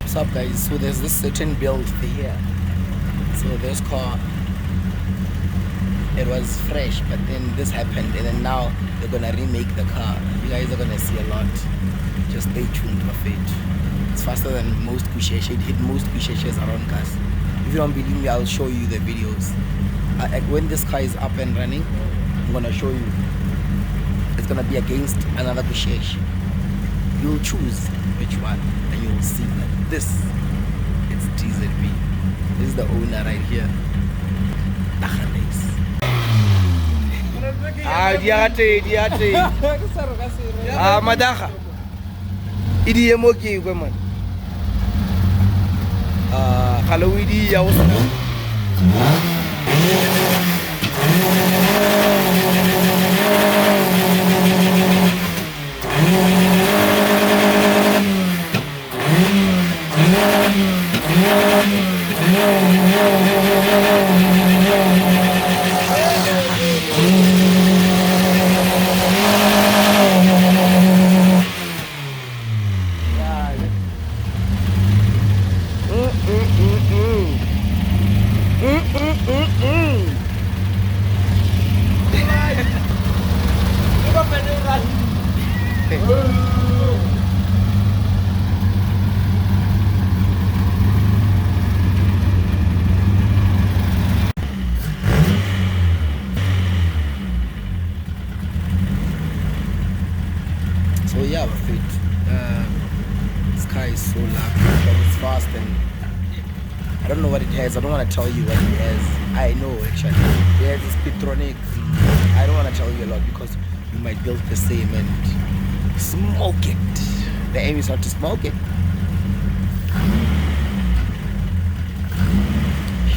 What's up, guys? So there's this certain build here. So this car, it was fresh, but then this happened, and then now they're gonna remake the car. You guys are gonna see a lot. Just stay tuned for it. It's faster than most Kusheshe. It hit most Kusheshes around cars. If you don't believe me, I'll show you the videos. When this car is up and running, I'm gonna show you. It's gonna be against another Kusheshe. You'll choose which one, and you'll see that this, it's TZB. This is the owner right here. Diate. Madaga. Idi emoki kwe man. Kalawidi ya usa. So yeah, with it, this car is so loud, it's fast, and I don't know what it has. I don't want to tell you what it has. I know actually. It has a Speedtronic. I don't want to tell you a lot because you might build the same and smoke it. The aim is not to smoke it.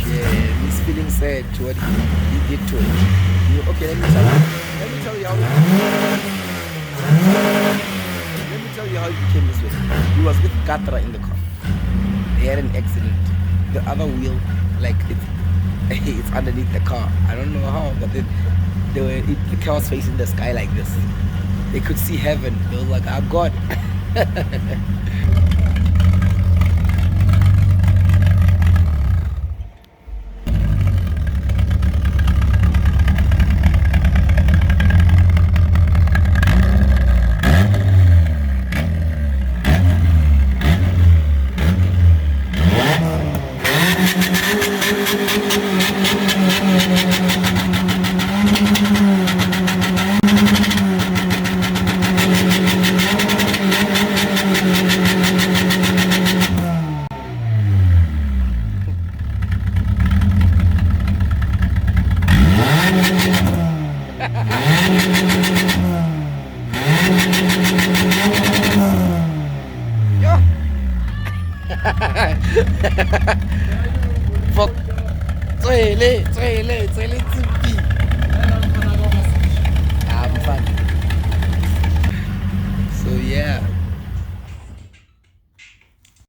Yeah, he's feeling sad to what he did to it. Okay, let me tell you how. Let me tell you how he became this way. He was with Katra in the car. They had an accident. The other wheel, like it's underneath the car. I don't know how, but then the car was facing the sky like this. They could see heaven. They were like, "Ah, God." Fuck. Tswele.